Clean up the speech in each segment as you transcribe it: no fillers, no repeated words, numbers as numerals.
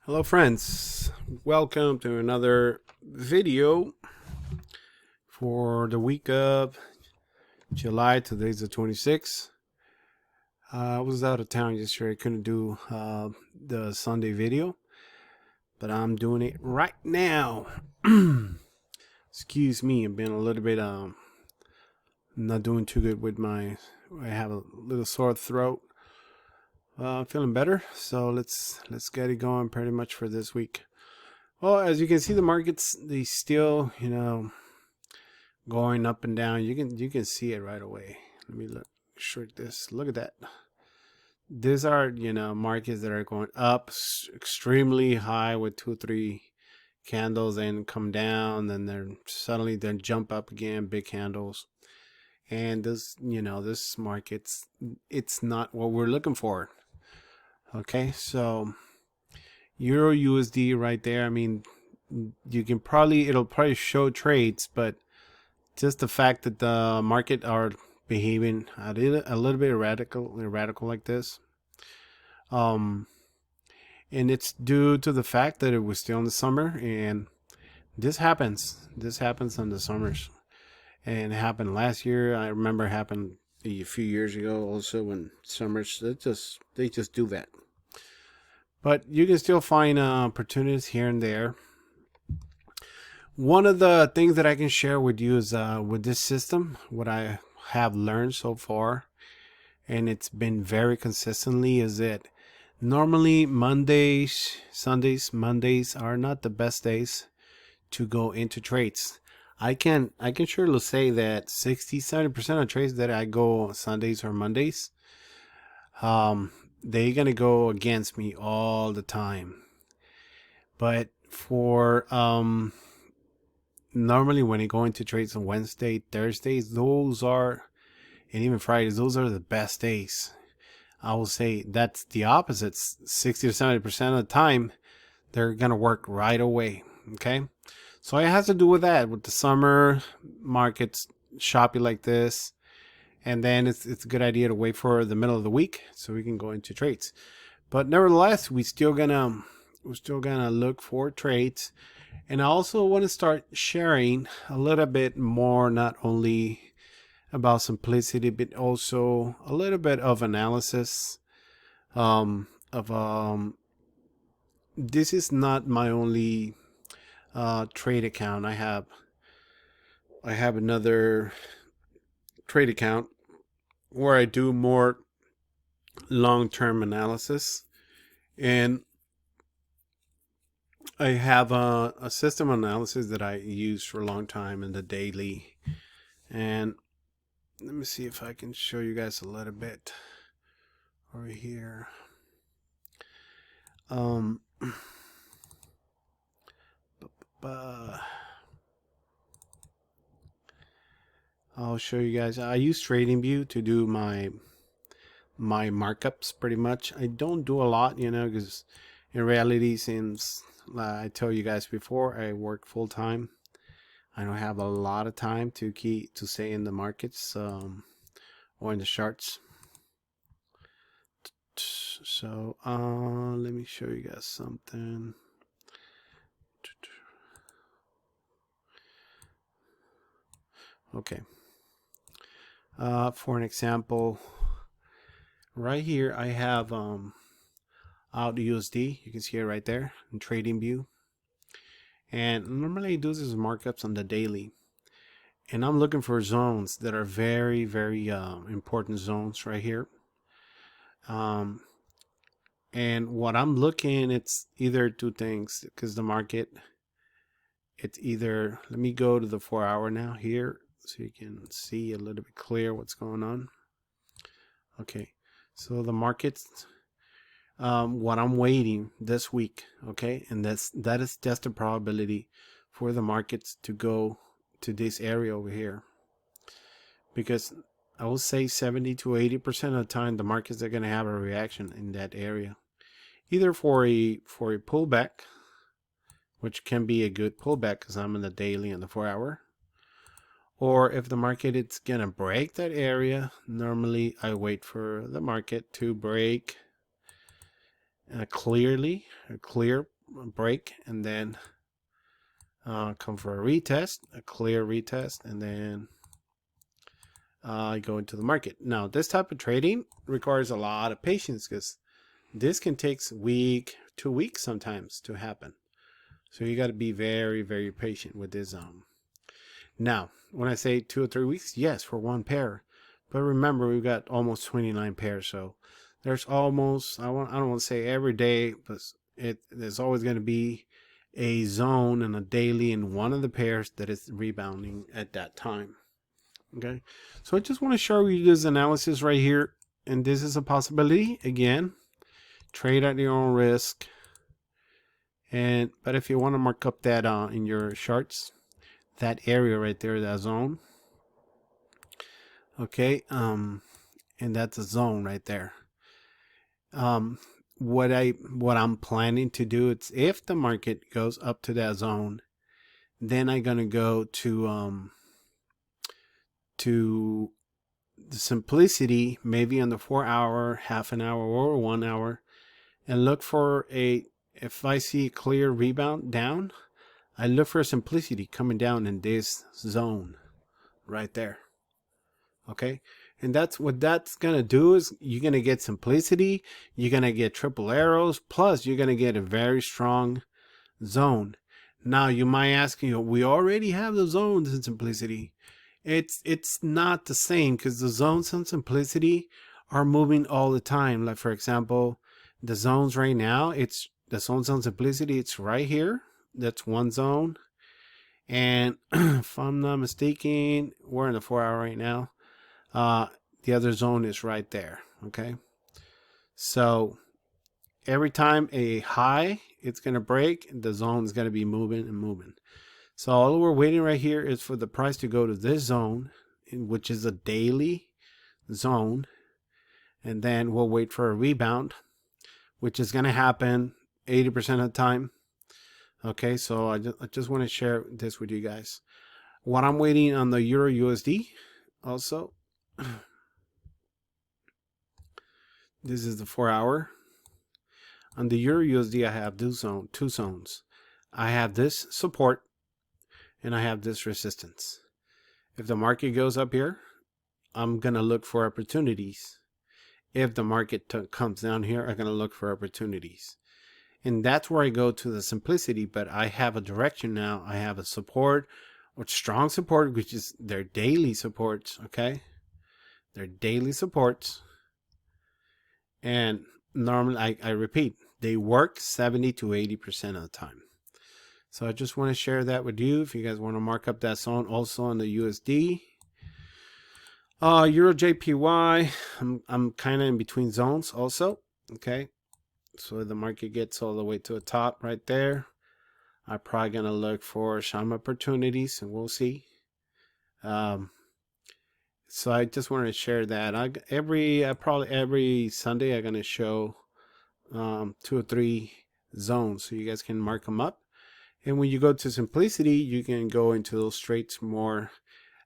Hello friends, welcome to another video for the week of July. Today's the 26th. I was out of town yesterday, I couldn't do the Sunday video, but I'm doing it right now. Excuse me, I've been a little bit not doing too good with I have a little sore throat. Feeling better, so let's get it going pretty much for this week. Well, as you can see, the markets, they still, going up and down. You can see it right away. Let me shrink this. Look at that. These are, markets that are going up extremely high with 2-3 candles and come down, then they're suddenly then jump up again, big candles. And this market's, it's not what we're looking for. Okay, so Euro USD right there. I mean, it'll probably show trades, but just the fact that the market are behaving a little bit erratical like this, and it's due to the fact that it was still in the summer, and this happens in the summers, and it happened last year. I remember it happened a few years ago also, when summers they just do that. But you can still find opportunities here and there. One of the things that I can share with you is with this system, what I have learned so far, and it's been very consistently, is that normally Mondays are not the best days to go into trades. I can surely say that 60-70% of trades that I go Sundays or Mondays, they're gonna go against me all the time. But for normally when I go into trades on Wednesday, Thursdays, those are, and even Fridays, those are the best days. I will say that's the opposite. 60 to 70% of the time, they're gonna work right away. Okay, so it has to do with that, with the summer markets choppy like this. And then it's a good idea to wait for the middle of the week so we can go into trades. But nevertheless, we're still gonna look for trades. And I also want to start sharing a little bit more, not only about simplicity, but also a little bit of analysis. This is not my only trade account. I have another trade account where I do more long-term analysis, and I have a system analysis that I use for a long time in the daily. And let me see if I can show you guys a little bit over here. I'll show you guys. I use TradingView to do my markups pretty much. I don't do a lot, because in reality, since I told you guys before, I work full time, I don't have a lot of time to stay in the markets or in the charts. So let me show you guys something. Okay, for an example, right here I have out USD. You can see it right there in TradingView. And normally I do these markups on the daily, and I'm looking for zones that are very, very important zones right here. And what I'm looking, it's either two things, because the market, it's either, let me go to the 4-hour now here so you can see a little bit clear what's going on. Okay, so the market's what I'm waiting this week, okay, and that is just the probability for the markets to go to this area over here, because I will say 70 to 80% of the time the markets are going to have a reaction in that area, either for a pullback, which can be a good pullback because I'm in the daily and the 4-hour, or if the market is going to break that area. Normally I wait for the market to break a clear break, and then come for a retest, a clear retest, and then go into the market. Now, this type of trading requires a lot of patience because this can take a week, 2 weeks sometimes to happen. So you got to be very, very patient with this. Now, when I say 2 or 3 weeks, yes, for one pair. But remember, we've got almost 29 pairs. So there's almost, I don't want to say every day, but there's always going to be a zone and a daily in one of the pairs that is rebounding at that time. Okay, so I just want to show you this analysis right here, and this is a possibility. Again, trade at your own risk. But if you want to mark up that in your charts, that area right there, that zone, okay, and that's a zone right there. What I'm planning to do is, if the market goes up to that zone, then I'm gonna go to the simplicity, maybe on the 4-hour, half an hour, or 1 hour, and look for if I see a clear rebound down, I look for simplicity coming down in this zone right there. Okay, and that's what that's gonna do, is you're gonna get simplicity, you're gonna get triple arrows, plus you're gonna get a very strong zone. Now you might ask, we already have the zones in simplicity. It's not the same, because the zones in simplicity are moving all the time. Like, for example, the zones right now, it's the zones on simplicity, it's right here. That's one zone. And if I'm not mistaken, we're in the 4-hour right now. The other zone is right there. Okay, so every time a high it's gonna break, the zone is gonna be moving and moving. So all we're waiting right here is for the price to go to this zone, which is a daily zone, and then we'll wait for a rebound, which is gonna happen 80% of the time. Okay, so I just want to share this with you guys. What I'm waiting on the Euro USD also. This is the 4-hour. On the Euro USD, I have two zones. I have this support and I have this resistance. If the market goes up here, I'm gonna look for opportunities. If the market comes down here, I'm gonna look for opportunities. And that's where I go to the simplicity, but I have a direction now. I have a support, or strong support, which is their daily supports, okay? Their daily supports. And normally, I repeat, they work 70 to 80% of the time. So I just want to share that with you. If you guys want to mark up that zone, also on the USD. Euro JPY, I'm kind of in between zones also, okay? So the market gets all the way to the top right there, I'm probably gonna look for some opportunities, and we'll see. So I just wanted to share that. Probably every Sunday I'm gonna show 2 or 3 zones, so you guys can mark them up. And when you go to simplicity, you can go into those trades more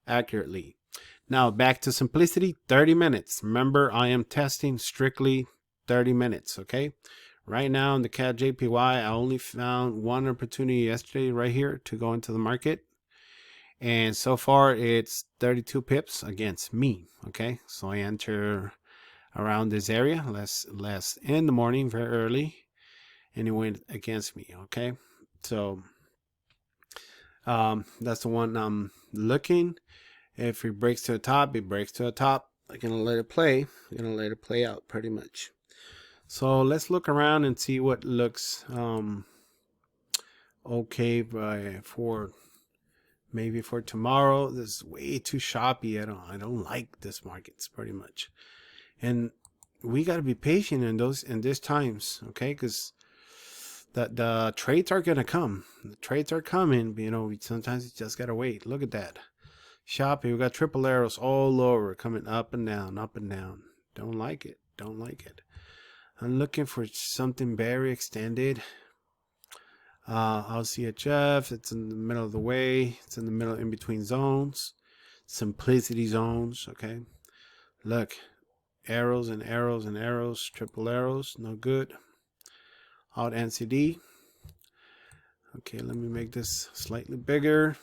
accurately. Now back to simplicity, 30 minutes. Remember, I am testing strictly 30 minutes, okay? Right now in the CAD JPY, I only found one opportunity yesterday right here to go into the market. And so far it's 32 pips against me, okay? So I enter around this area, less in the morning, very early, and it went against me, okay? So that's the one I'm looking. If it breaks to the top, it breaks to the top. I'm gonna let it play. I'm gonna let it play out pretty much. So let's look around and see what looks okay for maybe for tomorrow. This is way too choppy. I don't like this markets pretty much, and we got to be patient in these times, okay? Because the trades are gonna come. The trades are coming. Sometimes you just gotta wait. Look at that. Choppy. We got triple arrows all over, coming up and down, up and down. Don't like it. Don't like it. I'm looking for something very extended. LCHF, it's in the middle of the way. It's in the middle, in between zones. Simplicity zones, okay? Look, arrows and arrows and arrows, triple arrows, no good. Alt NCD. Okay, let me make this slightly bigger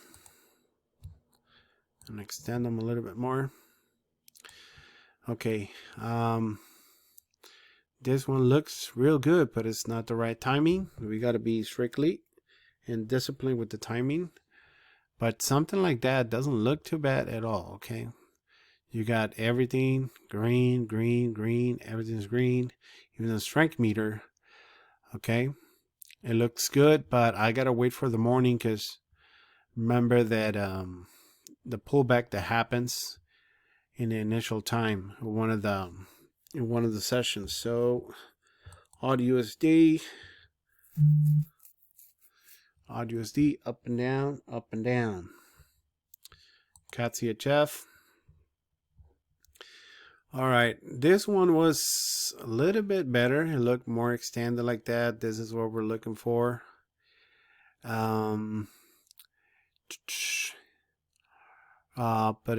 and extend them a little bit more. Okay, this one looks real good, but it's not the right timing. We got to be strictly and disciplined with the timing. But something like that doesn't look too bad at all. Okay, you got everything green, green, green. Everything's green, even the strength meter. Okay, it looks good, but I gotta wait for the morning because remember that the pullback that happens in the initial time in one of the sessions. So odd USD up and down, up and down. CAT CHF. All right, this one was a little bit better. It looked more extended like that. This is what we're looking for. But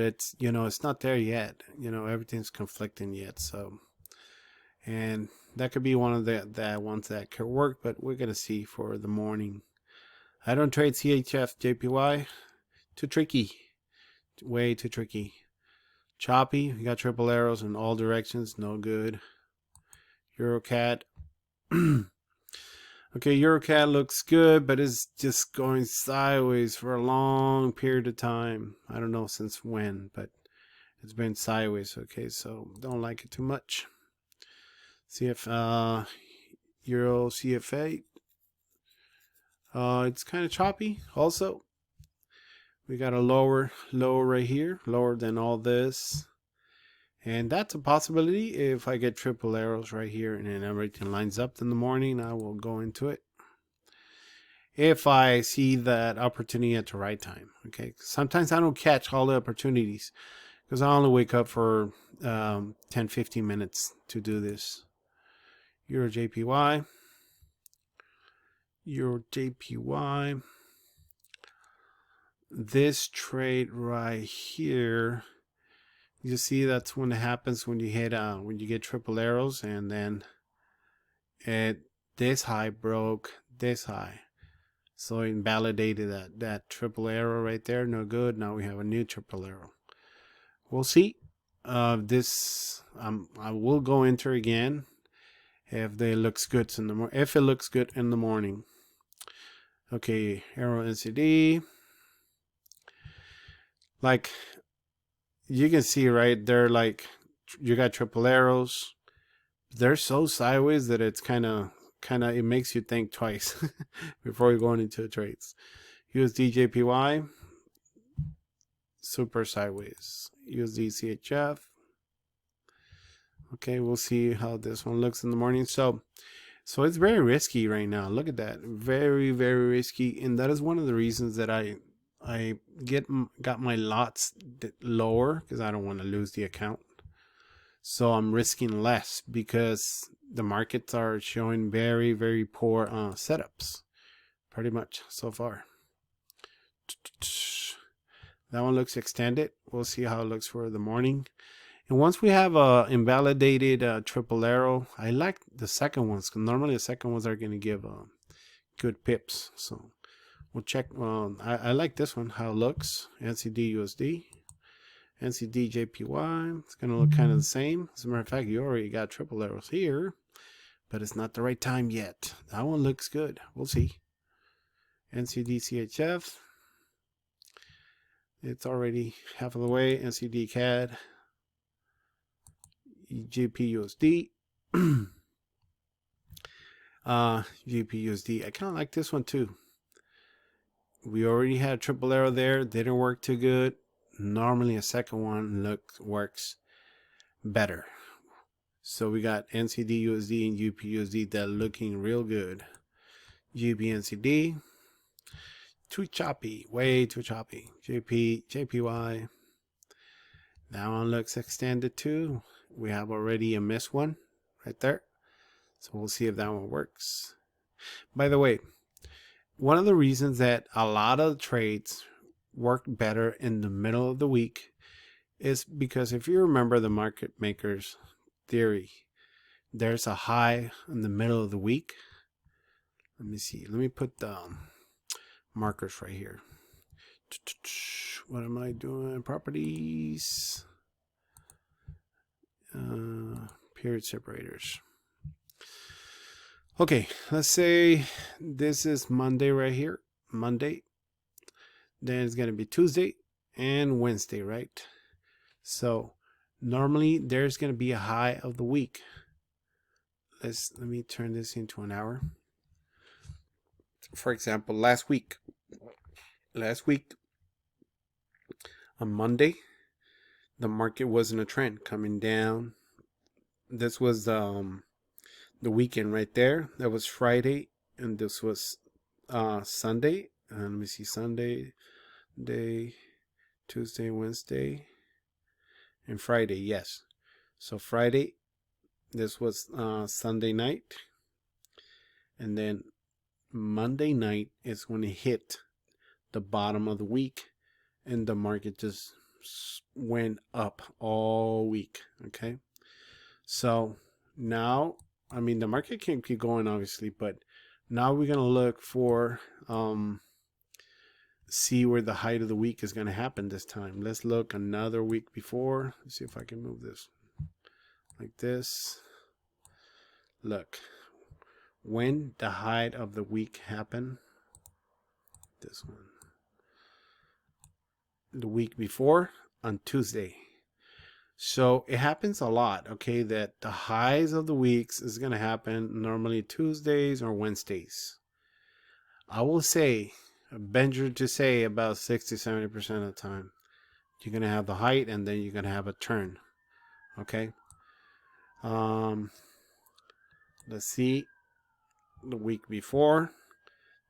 it's, it's not there yet. Everything's conflicting yet. So, and that could be one of the ones that could work, but we're gonna see for the morning. I don't trade CHF JPY. Too tricky. Way too tricky. Choppy. We got triple arrows in all directions. No good. EuroCAD. Okay, EuroCAD looks good, but it's just going sideways for a long period of time. I don't know since when, but it's been sideways. Okay, so don't like it too much. Euro CFA. It's kind of choppy also. We got a lower right here, lower than all this. And that's a possibility. If I get triple arrows right here and then everything lines up in the morning, I will go into it. If I see that opportunity at the right time. Okay. Sometimes I don't catch all the opportunities because I only wake up for 10-15 minutes to do this. Euro JPY. Euro JPY. This trade right here, you see that's when it happens when you hit when you get triple arrows, and then this high broke this high, so it invalidated that triple arrow right there. No good. Now we have a new triple arrow. We'll see. This I will go enter again if it looks good in the morning. Okay, arrow NCD. Like you can see right there, like you got triple arrows. They're so sideways that it's kind of it makes you think twice before you're going into the trades. USD JPY, super sideways. USD CHF. Okay, we'll see how this one looks in the morning. So it's very risky right now. Look at that, very, very risky, and that is one of the reasons that I got my lots lower because I don't want to lose the account. So I'm risking less because the markets are showing very, very poor setups, pretty much so far. That one looks extended. We'll see how it looks for the morning. And once we have a invalidated triple arrow, I like the second ones because normally the second ones are going to give good pips. So we'll check. I like this one, how it looks. NCD USD. NCD JPY. It's going to look kind of the same. As a matter of fact, you already got triple arrows here, but it's not the right time yet. That one looks good. We'll see. NCD CHF. It's already half of the way. NCD CAD. GPUSD. GPUSD. I kind of like this one too. We already had a triple arrow there. Didn't work too good. Normally a second one works better. So we got NCD USD and GPUSD that are looking real good. GBNCD. Too choppy. Way too choppy. JPY. That one looks extended too. We have already a missed one right there. So we'll see if that one works. By the way, one of the reasons that a lot of trades work better in the middle of the week is because if you remember the market makers theory, there's a high in the middle of the week. Let me see. Let me put markers right here. What am I doing? Properties, period separators. Okay, let's say this is Monday right here. Monday. Then it's going to be Tuesday and Wednesday, right? So normally there's going to be a high of the week. Let me turn this into an hour. For example, last week on Monday, the market was in a trend coming down. This was the weekend right there. That was Friday, and this was Sunday. Let me see, Sunday, Tuesday, Wednesday, and Friday. Yes, so Friday, this was Sunday night, and then Monday night is when it hit the bottom of the week, and the market just went up all week. Okay, so now, I mean, the market can keep going obviously, but now we're gonna look for see where the height of the week is gonna happen this time. Let's look another week before. Let's see if I can move this like this. Look, when the height of the week happened, this one, the week before, on Tuesday. So it happens a lot, okay, that the highs of the weeks is going to happen normally Tuesdays or Wednesdays. I will say, venture to say about 60-70% of the time, you're going to have the height and then you're going to have a turn, okay? Let's see, the week before,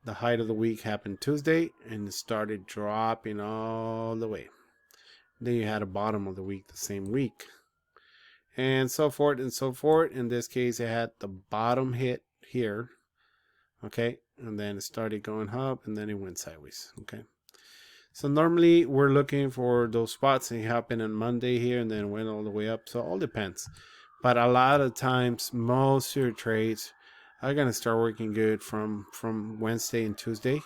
the height of the week happened Tuesday and it started dropping all the way. Then you had a bottom of the week the same week, and so forth and so forth. In this case, it had the bottom hit here, okay, and then it started going up and then it went sideways. Okay, so normally we're looking for those spots. It happened on Monday here and then went all the way up, so it all depends. But a lot of times, most of your trades are gonna start working good from Wednesday and Tuesday.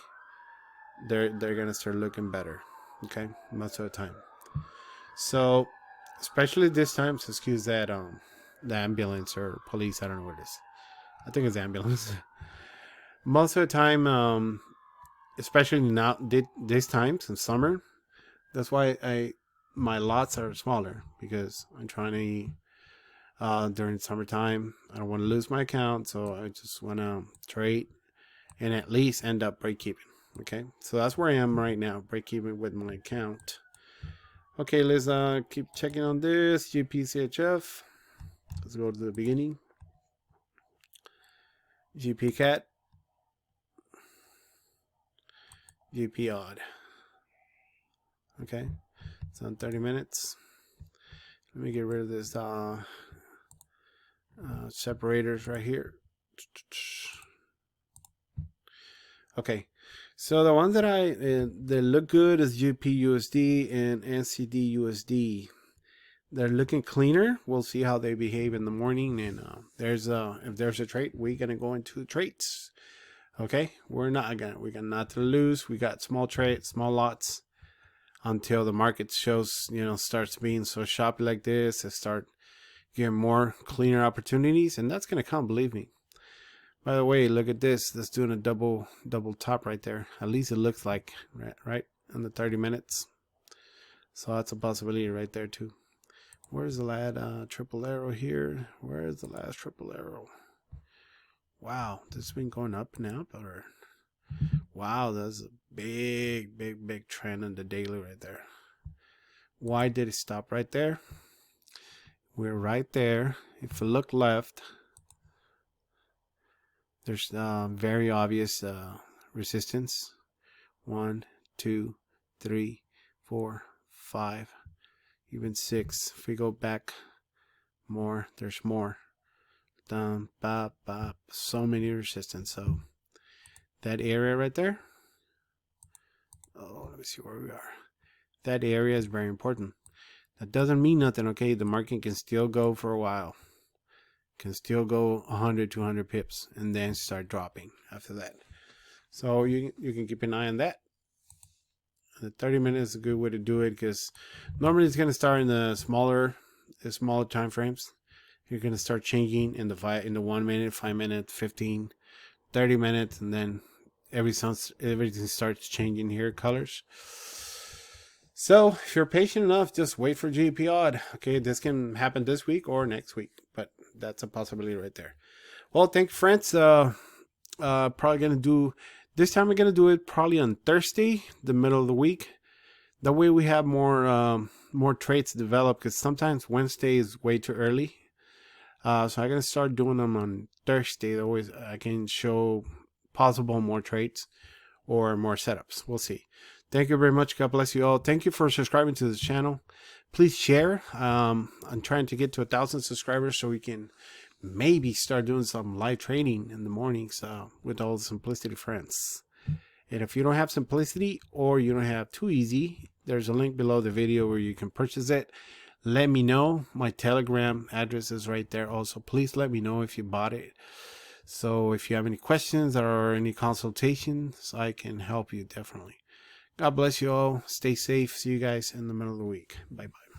They're gonna start looking better, okay, most of the time. So, especially this time, so excuse that the ambulance or police, I don't know what it is. I think it's ambulance. Most of the time, especially now this time in summer, that's why my lots are smaller, because I'm trying to during summertime, I don't want to lose my account, so I just want to trade and at least end up break even. Okay, so that's where I am right now, break even with my account. Okay, let's keep checking on this GPCHF. Let's go to the beginning. GP cat, GP odd. Okay, it's on 30 minutes. Let me get rid of this separators right here. Okay, so the ones that that look good is GPUSD and NCDUSD. They're looking cleaner. We'll see how they behave in the morning, and if there's a trade, we're gonna go into trades. Okay, we got not to lose. We got small trades, small lots, until the market shows, starts being so choppy like this. It start getting more cleaner opportunities, and that's gonna come, believe me. By the way, look at this. That's doing a double top right there. At least it looks like, right on the 30 minutes. So that's a possibility right there too. Where's the last triple arrow here? Where's the last triple arrow? Wow, this has been going up and up. Or wow, that's a big trend in the daily right there. Why did it stop right there? We're right there. If you look left, there's very obvious resistance. 1, 2, 3, 4, 5, even 6. If we go back more, there's more. Down, bop, bop, so many resistance. So that area right there, let me see where we are. That area is very important. That doesn't mean nothing, okay? The market can still go for a while. Can still go 100, 200 pips and then start dropping after that. So you can keep an eye on that. The 30 minutes is a good way to do it, because normally it's going to start in the smaller time frames. You're going to start changing in the 1 minute, 5 minute, 15, 30 minutes, and then everything starts changing here, colors. So if you're patient enough, just wait for GP odd. Okay, this can happen this week or next week, but that's a possibility right there. Well, thank you, friends. Probably gonna do this time. We're gonna do it probably on Thursday, the middle of the week. That way we have more traits developed, because sometimes Wednesday is way too early. So I'm gonna start doing them on Thursday. Always I can show possible more traits or more setups. We'll see. Thank you very much. God bless you all. Thank you for subscribing to this channel. Please share. I'm trying to get to 1,000 subscribers so we can maybe start doing some live training in the mornings with all the Simplicity friends. And if you don't have Simplicity, or you don't have Too Easy, there's a link below the video where you can purchase it. Let me know. My Telegram address is right there also. Please let me know if you bought it. So if you have any questions or any consultations, I can help you definitely. God bless you all. Stay safe. See you guys in the middle of the week. Bye-bye.